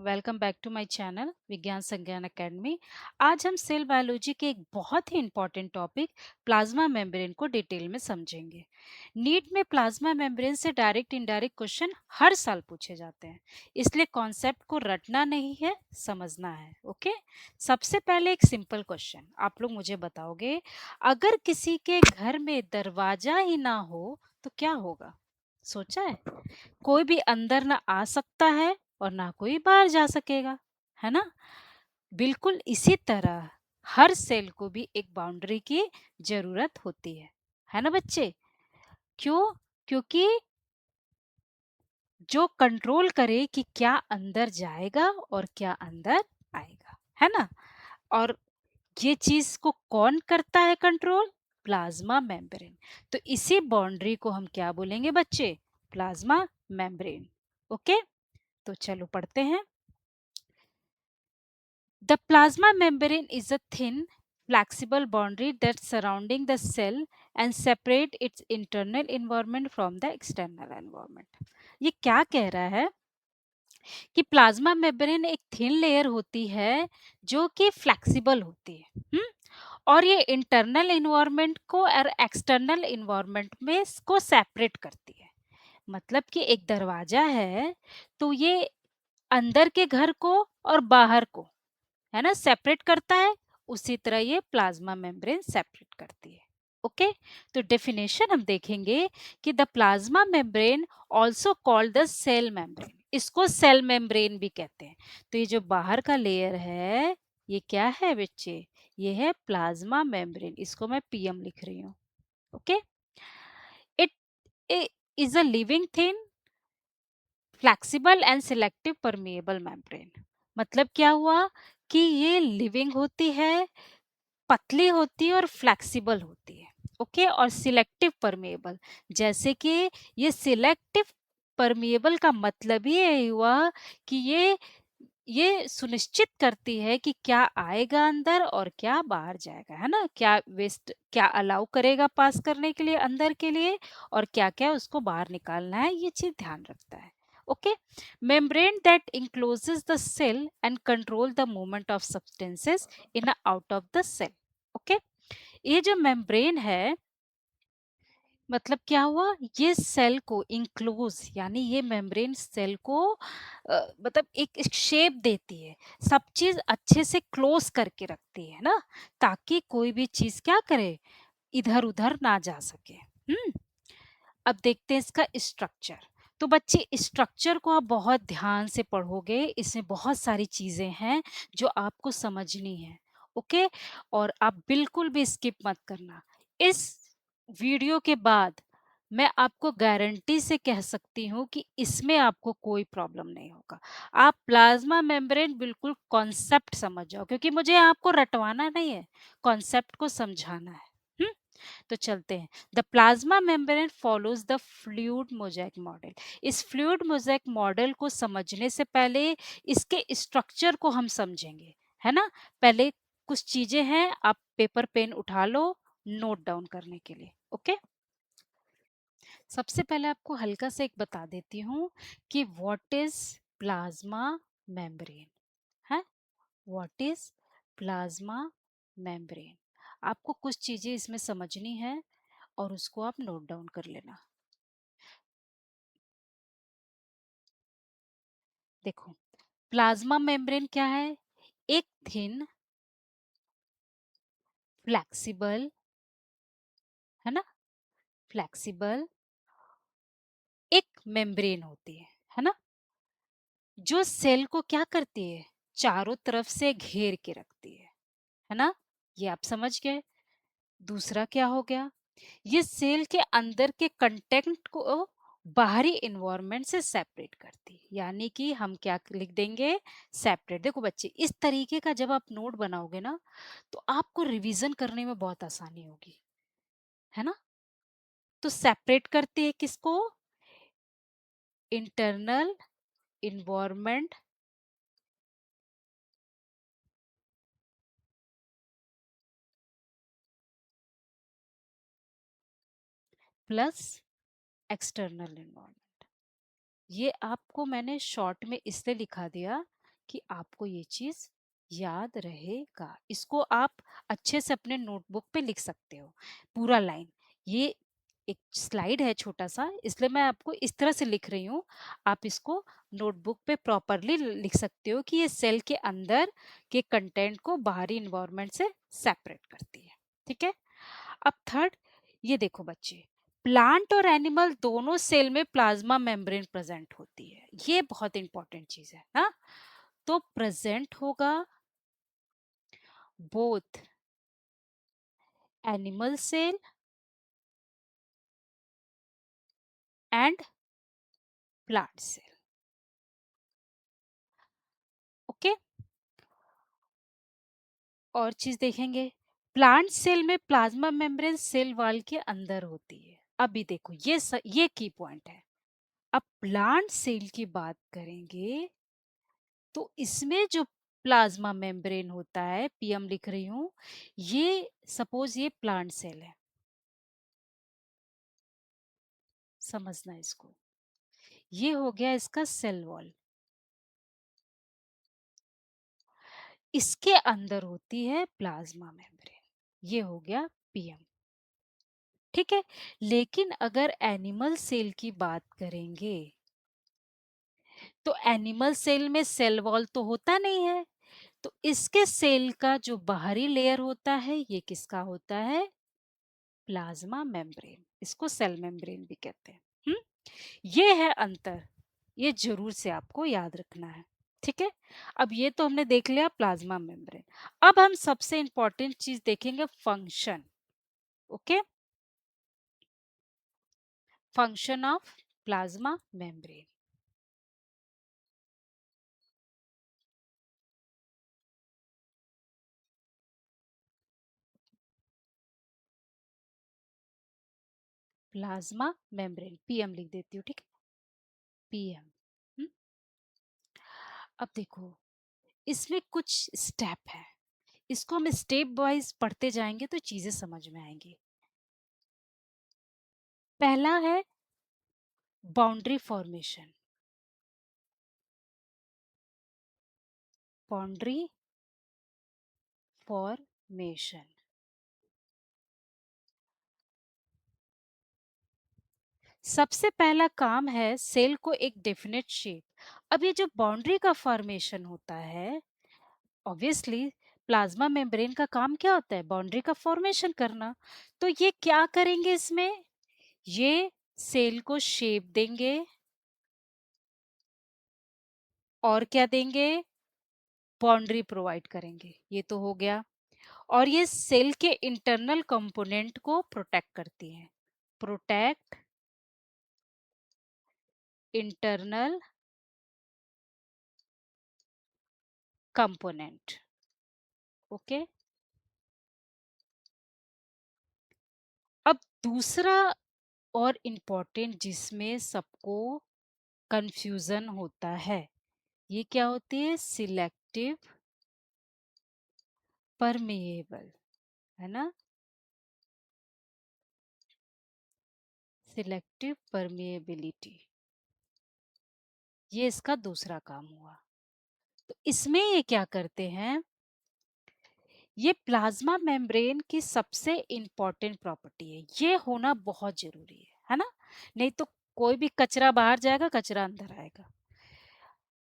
Welcome back to my channel Vigyan Sangyan academy. आज हम cell biology के एक बहुत ही इम्पोर्टेंट टॉपिक प्लाज्मा मेम्ब्रेन को डिटेल में समझेंगे। नीट में प्लाज्मा मेम्ब्रेन से डायरेक्ट इनडायरेक्ट क्वेश्चन हर साल पूछे जाते हैं, इसलिए कॉन्सेप्ट को रटना नहीं है, समझना है। ओके, सबसे पहले एक सिंपल क्वेश्चन आप लोग मुझे बताओगे, अगर किसी के घर में दरवाजा ही ना हो तो क्या होगा? सोचा है? कोई भी अंदर ना आ सकता है और ना कोई बाहर जा सकेगा, है ना? बिल्कुल इसी तरह हर सेल को भी एक बाउंड्री की जरूरत होती है ना बच्चे? क्यों? क्योंकि जो कंट्रोल करे कि क्या अंदर जाएगा और क्या अंदर आएगा, है ना? और ये चीज को कौन करता है कंट्रोल? Plasma membrane. तो इसी बाउंड्री को हम क्या बोलेंगे बच्चे? Plasma membrane. ओके, तो चलो पढ़ते हैं। The plasma membrane is a thin, flexible boundary that's surrounding the cell and separate its internal environment from the external environment. ये क्या कह रहा है कि प्लाज्मा मेम्ब्रेन एक थिन लेयर होती है जो कि फ्लेक्सिबल होती है, और ये इंटरनल इन्वायरमेंट को और एक्सटर्नल इन्वायरमेंट में इसको सेपरेट करती है। मतलब कि एक दरवाजा है तो ये अंदर के घर को और बाहर को, है ना, सेपरेट करता है। उसी तरह ये प्लाज्मा मेम्ब्रेन सेपरेट करती है। ओके, तो डेफिनेशन हम देखेंगे कि the plasma membrane also called the cell membrane, इसको सेल मेम्ब्रेन भी कहते हैं। तो ये जो बाहर का लेयर है ये क्या है बच्चे? ये है प्लाज्मा मेम्ब्रेन, इसको मैं पीएम लिख रही हूँ। Okay, it is a living thing, flexible and selective permeable membrane. मतलब क्या हुआ कि ये लिविंग होती है, पतली होती है और फ्लेक्सिबल होती है। ओके, और सिलेक्टिव परमेएबल, जैसे कि ये सिलेक्टिव परमेएबल का मतलब ये हुआ कि ये सुनिश्चित करती है कि क्या आएगा अंदर और क्या बाहर जाएगा, है ना? क्या वेस्ट क्या अलाउ करेगा पास करने के लिए अंदर के लिए, और क्या क्या उसको बाहर निकालना है, ये चीज ध्यान रखता है। Okay, membrane that encloses the cell and control the movement of substances in and out of the cell. Okay, ये जो मेम्ब्रेन है मतलब क्या हुआ, ये सेल को इंक्लोज, यानी ये मेम्ब्रेन सेल को मतलब एक शेप देती है, सब चीज अच्छे से क्लोज करके रखती है ना, ताकि कोई भी चीज क्या करे, इधर उधर ना जा सके। अब देखते हैं इसका स्ट्रक्चर। तो बच्चे स्ट्रक्चर को आप बहुत ध्यान से पढ़ोगे, इसमें बहुत सारी चीजें हैं जो आपको समझनी है। ओके, और आप बिल्कुल भी स्किप मत करना। इस वीडियो के बाद मैं आपको गारंटी से कह सकती हूँ कि इसमें आपको कोई प्रॉब्लम नहीं होगा। आप प्लाज्मा मेम्ब्रेन बिल्कुल कॉन्सेप्ट समझ जाओ, क्योंकि मुझे आपको रटवाना नहीं है, कॉन्सेप्ट को समझाना है। हम्म, तो चलते हैं। The plasma membrane follows the fluid mosaic model. इस फ्लूइड मोज़ेक मॉडल को समझने से पहले इसके स्ट्रक्चर को हम समझेंगे, है ना? पहले कुछ चीजें हैं, आप पेपर पेन उठा लो नोट डाउन करने के लिए। ओके, सबसे पहले आपको हल्का से एक बता देती हूँ कि व्हाट इज प्लाज्मा मेम्ब्रेन है। What is plasma membrane? आपको कुछ चीजें इसमें समझनी है और उसको आप नोट डाउन कर लेना। देखो, प्लाज्मा मेम्ब्रेन क्या है? एक थिन, फ्लेक्सिबल, है ना, फ्लेक्सिबल एक मेम्ब्रेन होती है ना, जो सेल को क्या करती है, चारों तरफ से घेर के रखती है ना? ये आप समझ गए। दूसरा क्या हो गया, ये सेल के अंदर के कंटेंट को बाहरी इन्वायरमेंट से सेपरेट करती है, यानी कि हम क्या लिख देंगे, सेपरेट। देखो बच्चे, इस तरीके का जब आप नोट बनाओगे ना तो आपको रिवीजन करने में बहुत आसानी होगी, है ना? तो सेपरेट करती है किसको? Internal environment plus external environment. ये आपको मैंने शॉर्ट में इसलिए लिखा दिया कि आपको ये चीज याद रहेगा। इसको आप अच्छे से अपने नोटबुक पे लिख सकते हो, पूरा लाइन। ये एक स्लाइड है छोटा सा, इसलिए मैं आपको इस तरह से लिख रही हूँ। आप इसको नोटबुक पे प्रॉपरली लिख सकते हो कि ये सेल के अंदर के कंटेंट को बाहरी इन्वायरमेंट से सेपरेट करती है। ठीक है। अब थर्ड, ये देखो बच्चे, प्लांट और एनिमल दोनों सेल में प्लाज्मा मेम्ब्रेन प्रेजेंट होती है। ये बहुत इंपॉर्टेंट चीज है ना। तो प्रेजेंट होगा both animal cell and plant cell. Okay. और चीज देखेंगे, प्लांट सेल में प्लाज्मा मेम्ब्रेन सेल वॉल के अंदर होती है। अभी देखो ये की पॉइंट है। अब प्लांट सेल की बात करेंगे तो इसमें जो प्लाज्मा मेम्ब्रेन होता है, पीएम लिख रही हूं, ये सपोज ये प्लांट सेल है, समझना इसको। ये हो गया इसका सेल वॉल। इसके अंदर होती है प्लाज्मा मेम्ब्रेन। ये हो गया पीएम। ठीक है। लेकिन अगर एनिमल सेल की बात करेंगे तो एनिमल सेल में सेल वॉल तो होता नहीं है। तो इसके सेल का जो बाहरी लेयर होता है ये किसका होता है? Plasma membrane. इसको सेल मेम्ब्रेन भी कहते हैं। ये है अंतर। ये जरूर से आपको याद रखना है। ठीक है। अब ये तो हमने देख लिया प्लाज्मा मेम्ब्रेन। अब हम सबसे इंपॉर्टेंट चीज देखेंगे, function. Okay. Function of plasma membrane. Plasma membrane PM लिख देती हूँ। ठीक है, पीएम। अब देखो, इसमें कुछ स्टेप है। इसको हम स्टेप वाइज पढ़ते जाएंगे तो चीजें समझ में आएंगी। पहला है बाउंड्री फॉर्मेशन। Boundary formation. सबसे पहला काम है सेल को एक डेफिनेट शेप। अब ये जो बाउंड्री का फॉर्मेशन होता है, ऑब्वियसली प्लाज्मा मेम्ब्रेन का काम क्या होता है? बाउंड्री का फॉर्मेशन करना। तो ये क्या करेंगे इसमें? ये सेल को शेप देंगे और क्या देंगे? बाउंड्री प्रोवाइड करेंगे। ये तो हो गया। और ये सेल के इंटरनल कंपोनेंट को प्रोटेक्ट करती है। Protect internal component. ओके। अब दूसरा और इम्पोर्टेंट जिसमें सबको कंफ्यूजन होता है, ये क्या होती है? सिलेक्टिव परमेएबल, है ना। सिलेक्टिव परमेएबिलिटी, ये इसका दूसरा काम हुआ। तो इसमें ये क्या करते हैं? ये प्लाज्मा मेम्ब्रेन की सबसे इंपॉर्टेंट प्रॉपर्टी है। ये होना बहुत जरूरी है ना। नहीं तो कोई भी कचरा बाहर जाएगा, कचरा अंदर आएगा।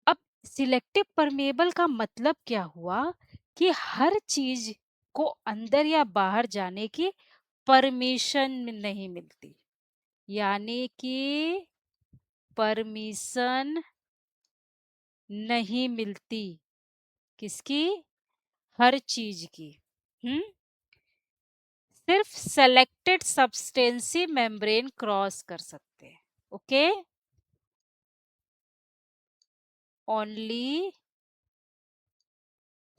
अब सिलेक्टिव परमेबल का मतलब क्या हुआ? कि हर चीज को अंदर या बाहर जाने की परमिशन नहीं मिलती। यानी कि परमिशन नहीं मिलती। किसकी? हर चीज की। हम्म। सिर्फ सेलेक्टेड सब्सटेंसी मेम्ब्रेन क्रॉस कर सकते हैं। ओके। ओनली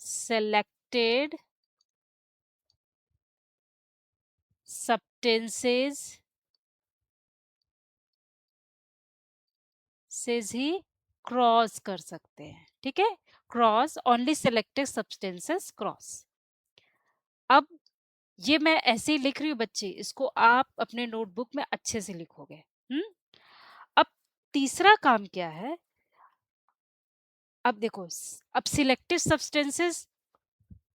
selected substances से ही क्रॉस कर सकते हैं। ठीक है। Cross, only selected substances cross. अब ये मैं ऐसे ही लिख रही हूँ बच्चे, इसको आप अपने नोटबुक में अच्छे से लिखोगे। हम्म। अब तीसरा काम क्या है? अब देखो अब सिलेक्टिव सब्सटेंसेस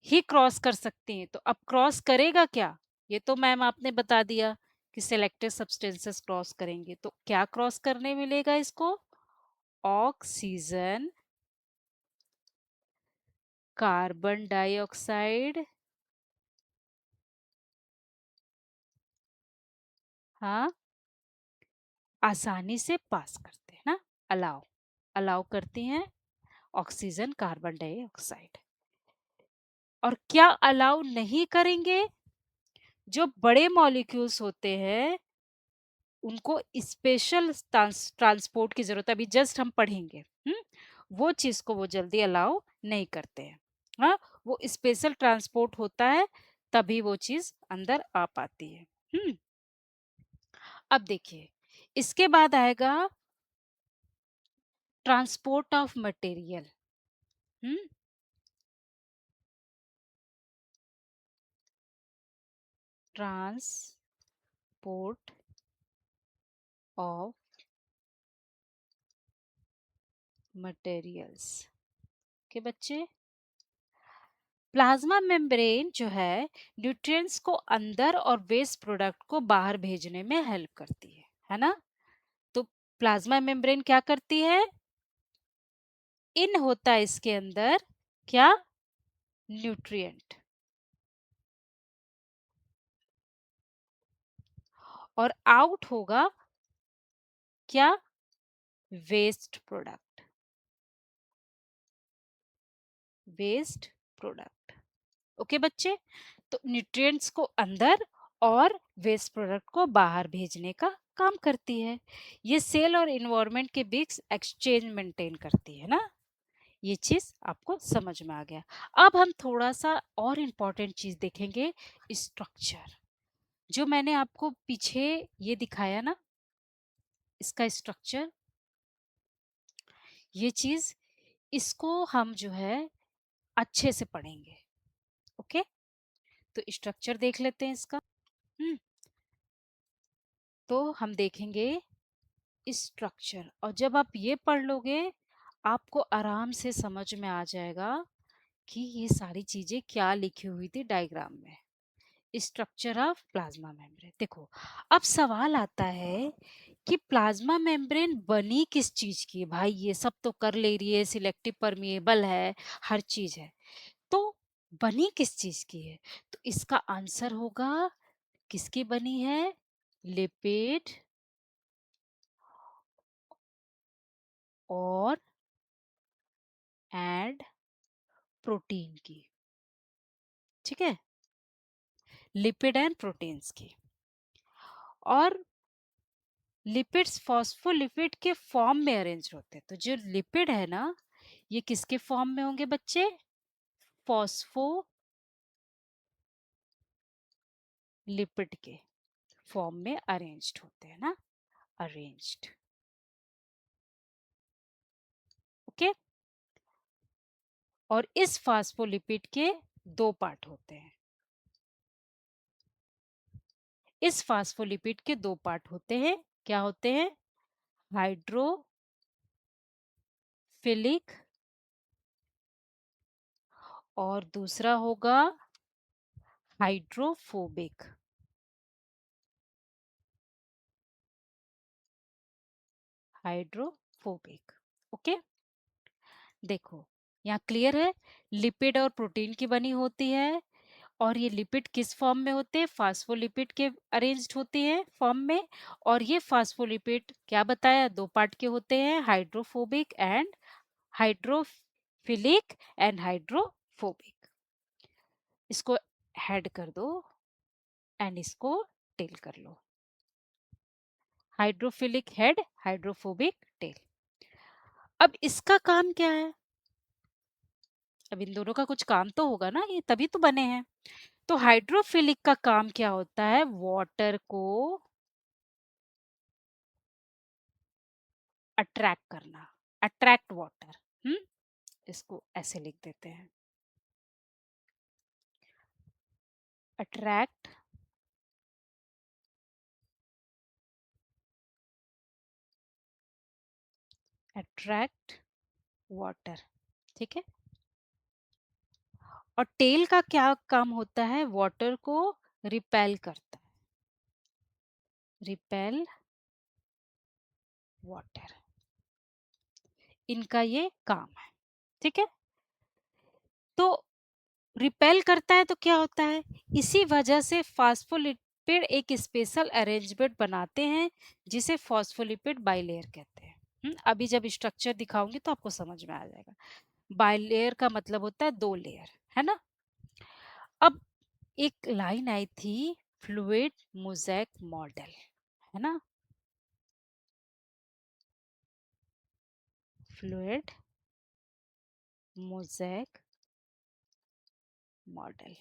ही क्रॉस कर सकती हैं, तो अब क्रॉस करेगा क्या? ये तो मैम आपने बता दिया कि सिलेक्टिव सब्सटेंसेस क्रॉस करेंगे, तो क्या क्रॉस करने मिलेगा इसको? ऑक्सीजन, कार्बन डाइऑक्साइड, हाँ, आसानी से पास करते हैं ना, अलाउ अलाउ करती हैं ऑक्सीजन, कार्बन डाइऑक्साइड। और क्या अलाउ नहीं करेंगे? जो बड़े मॉलिक्यूल्स होते हैं उनको स्पेशल ट्रांसपोर्ट की जरूरत है, अभी जस्ट हम पढ़ेंगे। वो चीज को वो जल्दी अलाउ नहीं करते हैं। हाँ, वो स्पेशल ट्रांसपोर्ट होता है तभी वो चीज अंदर आ पाती है। हम्म अब देखिए, इसके बाद आएगा transport of material. Hmm transport of materials के बच्चे, प्लाज्मा मेम्ब्रेन जो है न्यूट्रिएंट्स को अंदर और वेस्ट प्रोडक्ट को बाहर भेजने में हेल्प करती है ना? तो प्लाज्मा मेम्ब्रेन क्या करती है? इन होता है इसके अंदर क्या? न्यूट्रिएंट। और आउट होगा क्या? Waste product. Waste product. Okay बच्चे, तो न्यूट्रिएंट्स को अंदर और वेस्ट प्रोडक्ट को बाहर भेजने का काम करती है। ये सेल और इन्वायरमेंट के बीच एक्सचेंज मेंटेन करती है ना। ये चीज आपको समझ में आ गया। अब हम थोड़ा सा और इम्पोर्टेंट चीज देखेंगे, स्ट्रक्चर। जो मैंने आपको पीछे ये दिखाया ना, इसका स्ट्रक्चर, ये चीज, इसको हम जो है अच्छे से पढ़ेंगे। ओके, तो स्ट्रक्चर देख लेते हैं इसका। हम्म तो हम देखेंगे स्ट्रक्चर, और जब आप ये पढ़ लोगे आपको आराम से समझ में आ जाएगा कि ये सारी चीजें क्या लिखी हुई थी डायग्राम में। स्ट्रक्चर ऑफ प्लाज्मा मेम्ब्रेन, देखो अब सवाल आता है कि प्लाज्मा मेम्ब्रेन बनी किस चीज की है? भाई ये सब तो कर ले रही है, सिलेक्टिव परमिएबल है, हर चीज है, तो बनी किस चीज की है? तो इसका आंसर होगा, किसकी बनी है? लिपिड और एंड प्रोटीन की। ठीक है, लिपिड एंड प्रोटीन्स की। और लिपिड्स फॉस्फोलिपिड के फॉर्म में अरेंज होते हैं, तो जो लिपिड है ना, ये किसके फॉर्म में होंगे बच्चे? फॉस्फोलिपिड के फॉर्म में अरेंज्ड होते हैं ना, अरेंज्ड। ओके, और इस फॉस्फोलिपिड के दो पार्ट होते हैं। इस फॉस्फोलिपिड के दो पार्ट होते हैं, क्या होते हैं? हाइड्रोफिलिक और दूसरा होगा हाइड्रोफोबिक। हाइड्रोफोबिक। ओके, देखो यहाँ क्लियर है, लिपिड और प्रोटीन की बनी होती है। और ये लिपिड किस फॉर्म में होते हैं? फास्फोलिपिड के अरेंज्ड होती है फॉर्म में। और ये फास्फोलिपिड क्या बताया, दो पार्ट के होते हैं, hydrophobic and hydrophilic and hydrophobic. इसको हेड कर दो एंड इसको टेल कर लो। Hydrophilic head, hydrophobic tail. अब इसका काम क्या है? अब इन दोनों का कुछ काम तो होगा ना, ये तभी तो बने हैं। तो हाइड्रोफिलिक का काम क्या होता है? वाटर को अट्रैक्ट करना, अट्रैक्ट वाटर। हम्म इसको ऐसे लिख देते हैं, अट्रैक्ट अट्रैक्ट वाटर, ठीक है। और टेल का क्या काम होता है? वाटर को रिपेल करता है, रिपेल वाटर, इनका ये काम है, ठीक है। तो रिपेल करता है तो क्या होता है? इसी वजह से फास्फोलिपिड एक स्पेशल अरेंजमेंट बनाते हैं जिसे फास्फोलिपिड बाइलेयर कहते हैं। अभी जब स्ट्रक्चर दिखाऊंगी तो आपको समझ में आ जाएगा। बाइलेयर का मतलब होता है दो लेयर, है ना। अब एक लाइन आई थी, फ्लूइड मोज़ेक मॉडल, है ना, फ्लूइड मोज़ेक मॉडल।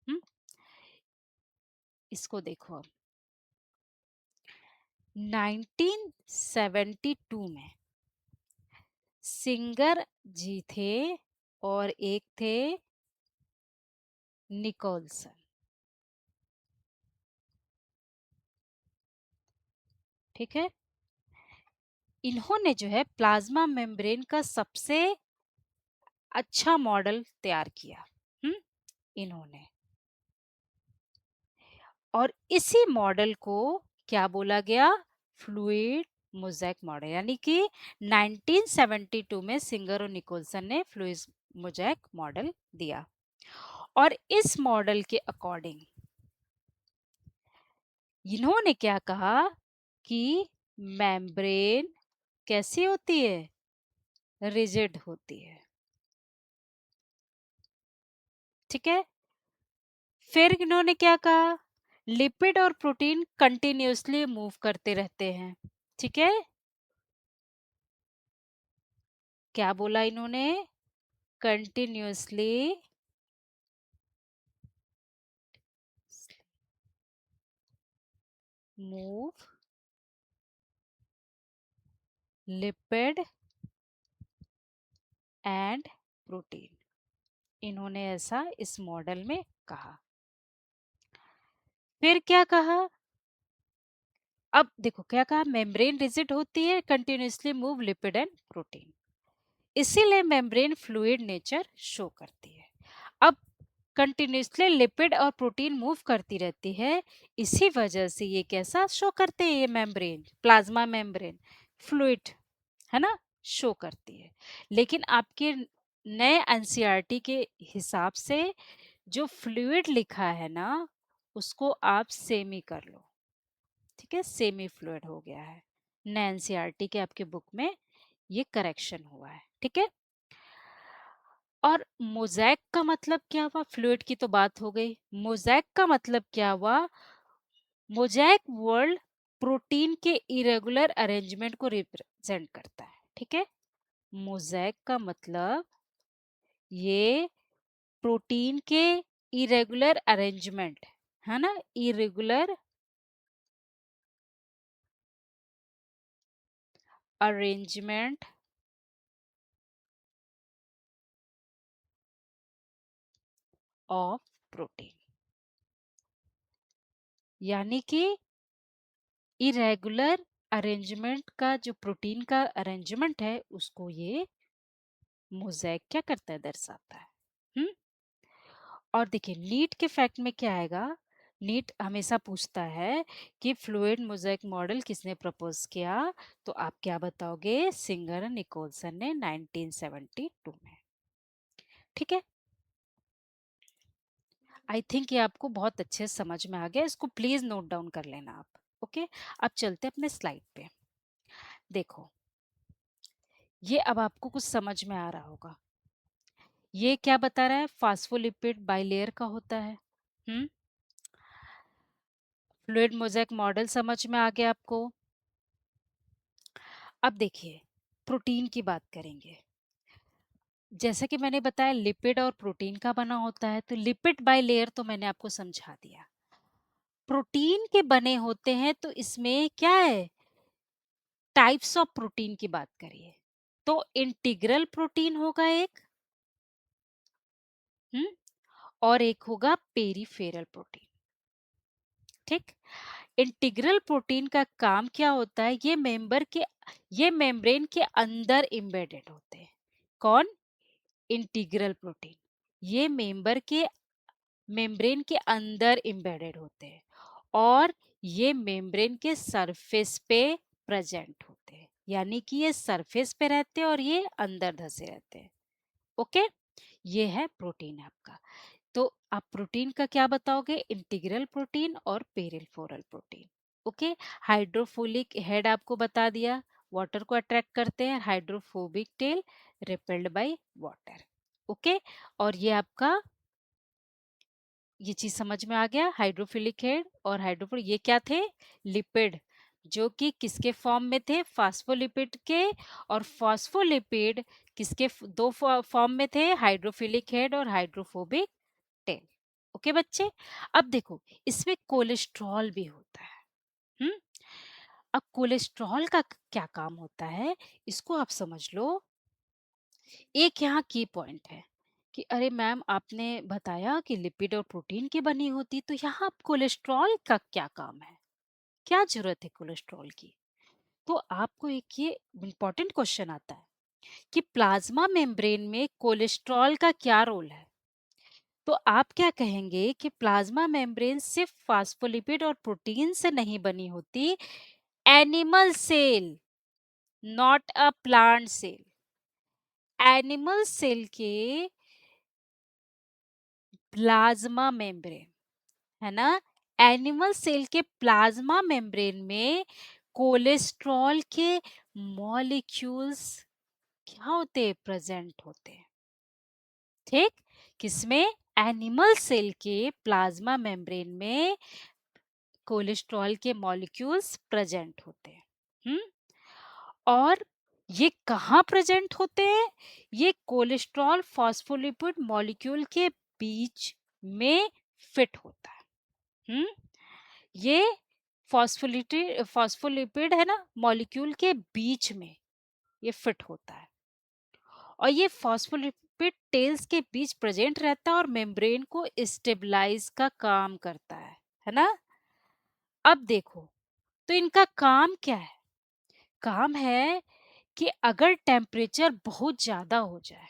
हम्म इसको देखो अब, 1972 में सिंगर जी थे और एक थे निकोलसन, ठीक है। इन्होंने जो है प्लाज्मा मेम्ब्रेन का सबसे अच्छा मॉडल तैयार किया, हम्म इन्होंने। और इसी मॉडल को क्या बोला गया? फ्लूइड मोज़ेक मॉडल, यानी कि 1972 में सिंगर और निकोलसन ने फ्लूइड मोज़ेक मॉडल दिया। और इस मॉडल के अकॉर्डिंग इन्होंने क्या कहा कि मेम्ब्रेन कैसी होती है? रिजिड होती है, ठीक है। फिर इन्होंने क्या कहा? लिपिड और प्रोटीन कंटिन्यूअसली मूव करते रहते हैं, ठीक है। क्या बोला इन्होंने? Continuously move lipid and protein, इन्होंने ऐसा इस मॉडल में कहा। फिर क्या कहा? अब देखो क्या कहा, मेम्ब्रेन रिजिड होती है, continuously move lipid and protein, इसीलिए मेम्ब्रेन फ्लूइड नेचर शो करती है। अब कंटिन्यूअसली लिपिड और प्रोटीन मूव करती रहती है, इसी वजह से ये कैसा शो करते हैं? ये मेम्ब्रेन, प्लाज्मा मेम्ब्रेन फ्लूइड, है ना, शो करती है। लेकिन आपके नए एनसीईआरटी के हिसाब से जो फ्लूइड लिखा है ना, उसको आप सेमी कर लो, ठीक है, सेमी फ्लूइड हो गया है। नए एनसीईआरटी के आपके बुक में ये करेक्शन हुआ है, ठीक है। और मोज़ेक का मतलब क्या हुआ? फ्लूइड की तो बात हो गई, मोज़ेक का मतलब क्या हुआ? मोज़ेक वर्ल्ड प्रोटीन के इरेगुलर अरेंजमेंट को रिप्रेजेंट करता है, ठीक है। मोज़ेक का मतलब ये प्रोटीन के इरेगुलर अरेंजमेंट, है ना, इरेगुलर अरेंजमेंट ऑफ प्रोटीन, यानी कि इरेगुलर अरेंजमेंट का जो प्रोटीन का अरेंजमेंट है उसको ये मोज़ेक क्या करता है? दर्शाता है। हम्म और देखिए नीट के फैक्ट में क्या आएगा? नीट हमेशा पूछता है कि फ्लूइड मोज़ेक मॉडल किसने प्रपोज किया, तो आप क्या बताओगे? सिंगर निकोलसन ने 1972 में, ठीक है। आई थिंक ये आपको बहुत अच्छे से समझ में आ गया, इसको प्लीज नोट डाउन कर लेना आप। ओके, अब चलते हैं अपने स्लाइड पे। देखो, ये अब आपको कुछ समझ में आ रहा होगा। ये क्या बता रहा है? फास्फोलिपिड बाइलेयर का होता है। हम्म फ्लूइड मोज़ेक मॉडल समझ में आ गया आपको। अब देखिए, प्रोटीन की बात करेंगे। जैसे कि मैंने बताया लिपिड और प्रोटीन का बना होता है, तो लिपिड बाइलेयर तो मैंने आपको समझा दिया। प्रोटीन के बने होते हैं तो इसमें क्या है? टाइप्स ऑफ प्रोटीन की बात करिए तो इंटीग्रल प्रोटीन होगा एक, हम्म और एक होगा पेरीफेरल प्रोटीन, ठीक। इंटीग्रल प्रोटीन का काम क्या होता है, ये मेम्ब्रेन के अंदर एम्बेडेड होते हैं। कौन? Integral protein. ये मेम्ब्रेन के अंदर एम्बेडेड होते हैं और ये मेम्ब्रेन के सरफेस पे प्रेजेंट होते हैं, यानी कि ये सरफेस पे रहते हैं और ये अंदर धसे रहते हैं। ओके, ये है प्रोटीन आपका। तो आप प्रोटीन का क्या बताओगे? इंटीग्रल प्रोटीन और पेरिफेरल प्रोटीन। ओके, हाइड्रोफोलिक हेड आपको बता दिया, वाटर को अट्रैक्ट करते हैं। Hydrophobic tell, repelled by water. Okay, और ये आपका, ये चीज समझ में आ गया। हाइड्रोफिलिक हेड और हाइड्रोफोर, ये क्या थे? लिपिड, जो कि किसके फॉर्म में थे? फास्फोलिपिड के। और फास्फोलिपिड किसके दो फॉर्म में थे? हाइड्रोफिलिक हेड और हाइड्रोफोबिक टेल। ओके बच्चे, अब देखो इसमें कोलेस्ट्रॉल भी होता है। हम्म, अब कोलेस्ट्रॉल का क्या काम होता है, इसको आप समझ लो। एक यहाँ की पॉइंट है कि अरे मैम आपने बताया कि लिपिड और प्रोटीन की बनी होती, तो यहाँ कोलेस्ट्रॉल का क्या काम है, क्या जरूरत है कोलेस्ट्रॉल की? तो आपको एक ये इम्पोर्टेंट क्वेश्चन आता है कि प्लाज्मा मेम्ब्रेन में कोलेस्ट्रॉल का क्या रोल है। तो आप क्या कहेंगे कि प्लाज्मा मेम्ब्रेन सिर्फ फास्फोलिपिड और प्रोटीन से नहीं बनी होती, animal cell, not a plant cell, animal cell के प्लाज्मा मेम्ब्रेन, है ना, एनिमल सेल के प्लाज्मा मेम्ब्रेन में कोलेस्ट्रॉल के मॉलिक्यूल्स क्या होते हैं? प्रेजेंट होते हैं। ठीक, किसमें? एनिमल सेल के प्लाज्मा मेम्ब्रेन में कोलेस्ट्रॉल के मॉलिक्यूल्स प्रेजेंट होते हैं। और ये कहाँ प्रेजेंट होते हैं? ये कोलेस्ट्रॉल फॉस्फोलिपिड मॉलिक्यूल के बीच में फिट होता है। हम्म, ये फॉस्फोलिपिड है ना, मॉलिक्यूल के बीच में ये फिट होता है और ये फॉस्फोलिपिड टेल्स के बीच प्रेजेंट रहता है और मेम्ब्रेन को स्टेबलाइज का काम करता है ना। अब देखो, तो इनका काम क्या है? काम है कि अगर टेम्परेचर बहुत ज्यादा हो जाए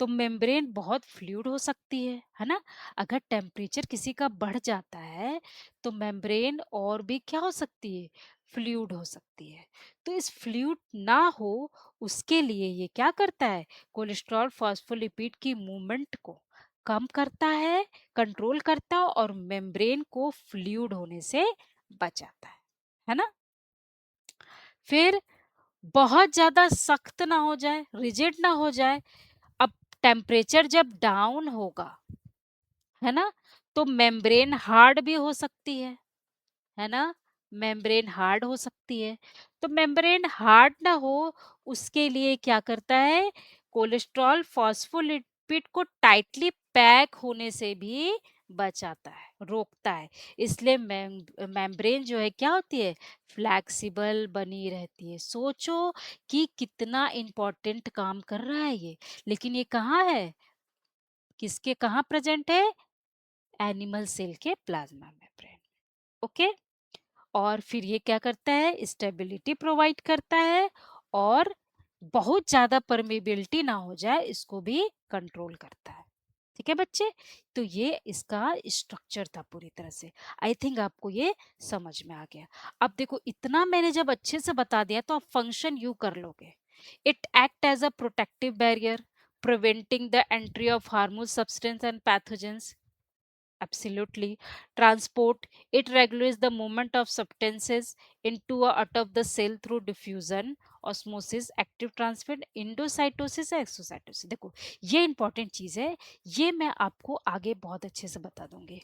तो मेम्ब्रेन बहुत फ्लूइड हो सकती है ना। अगर टेम्परेचर किसी का बढ़ जाता है तो मेम्ब्रेन और भी क्या हो सकती है? फ्लूइड हो सकती है। तो इस फ्लूइड ना हो, उसके लिए ये क्या करता है? कोलेस्ट्रॉल फॉस्फोलिपिड की मूवमेंट को कम करता है, कंट्रोल करता है और मेम्ब्रेन को फ्लूइड होने से बचाता है ना। फिर बहुत ज्यादा सख्त ना हो जाए, रिजिड ना हो जाए। अब टेम्परेचर जब डाउन होगा, है ना, तो मेम्ब्रेन हार्ड भी हो सकती है ना, मेम्ब्रेन हार्ड हो सकती है। तो मेम्ब्रेन हार्ड ना हो, उसके लिए क्या करता है? कोलेस्ट्रॉल फॉस्फोलिपिड को टाइटली पैक होने से भी बचाता है, रोकता है। इसलिए मेम्ब्रेन जो है क्या होती है? फ्लेक्सिबल बनी रहती है। सोचो कि कितना इंपॉर्टेंट काम कर रहा है ये। लेकिन ये कहाँ है? किसके कहाँ प्रेजेंट है? एनिमल सेल के प्लाज्मा मेम्ब्रेन। ओके, और फिर ये क्या करता है? स्टेबिलिटी प्रोवाइड करता है और बहुत ज्यादा परमेबिलिटी ना हो जाए, इसको भी कंट्रोल करता है। ठीक है बच्चे, तो ये इसका स्ट्रक्चर था पूरी तरह से। आई थिंक आपको ये समझ में आ गया। अब देखो, इतना मैंने जब अच्छे से बता दिया तो आप फंक्शन यू कर लोगे। It act as a protective barrier, preventing the entry of harmful substance and pathogens. Absolutely. Transport, it regulates the movement of substances into or out of the cell through diffusion, osmosis, active transfer, endocytosis या exocytosis। देखो, ये important चीज है, ये मैं आपको आगे बहुत अच्छे से बता दूंगी।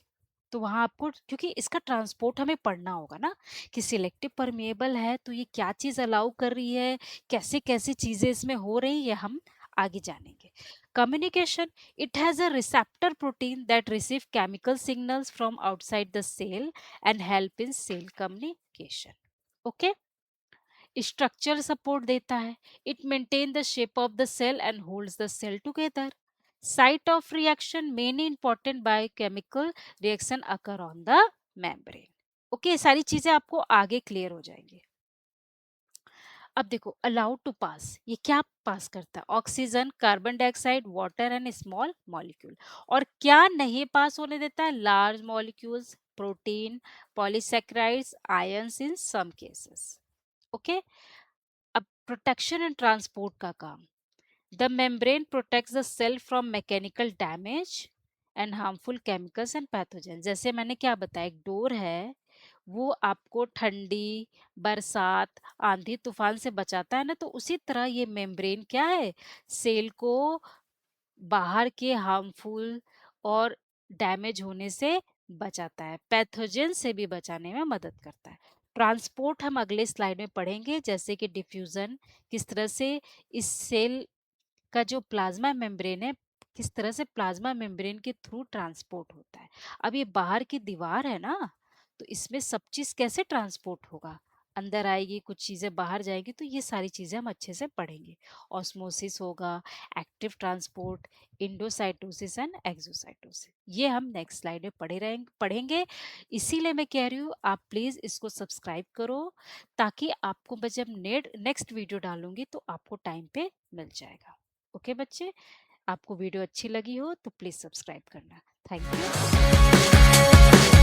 तो वहां आपको, क्योंकि इसका ट्रांसपोर्ट हमें पढ़ना होगा ना, कि सिलेक्टिव परमेएबल है तो ये क्या चीज अलाउ कर रही है, कैसे कैसे चीजें इसमें हो रही है, हम आगे जानेंगे। Communication, it has a receptor protein that receive chemical signals from outside the cell and help in cell communication. Okay, structure support देता है, it maintain the shape of the cell and holds the cell together. Site of reaction, many important biochemical reaction occur on the membrane. Okay, सारी चीजें आपको आगे clear हो जाएंगी। अब देखो, अलाउड टू पास, ये क्या पास करता है? Oxygen, carbon dioxide, water and small molecule. और क्या नहीं पास होने देता है? Large molecules, protein, polysaccharides, ions in some cases. Okay. अब प्रोटेक्शन एंड ट्रांसपोर्ट का काम। The membrane protects the cell from mechanical damage and harmful chemicals and pathogen. जैसे मैंने क्या बताया, एक डोर है, वो आपको ठंडी, बरसात, आंधी तूफान से बचाता है ना, तो उसी तरह ये मेम्ब्रेन क्या है, सेल को बाहर के हार्मफुल और डैमेज होने से बचाता है, पैथोजन से भी बचाने में मदद करता है। ट्रांसपोर्ट हम अगले स्लाइड में पढ़ेंगे, जैसे कि डिफ्यूजन, किस तरह से इस सेल का जो प्लाज्मा मेम्ब्रेन है, किस तरह से प्लाज्मा मेम्ब्रेन के थ्रू ट्रांसपोर्ट होता है। अब ये बाहर की दीवार है ना, तो इसमें सब चीज कैसे ट्रांसपोर्ट होगा, अंदर आएगी, कुछ चीजें बाहर जाएगी, तो ये सारी चीजें हम अच्छे से पढ़ेंगे। ऑस्मोसिस होगा, active transport, endocytosis and exocytosis, ये हम नेक्स्ट स्लाइड में पढ़ेंगे। इसीलिए मैं कह रही हूँ, आप प्लीज इसको सब्सक्राइब करो, ताकि आपको मैं जब नेक्स्ट वीडियो डालूंगी तो आपको टाइम पे मिल जाएगा। ओके बच्चे, आपको वीडियो अच्छी लगी हो तो प्लीज सब्सक्राइब करना। Thank you.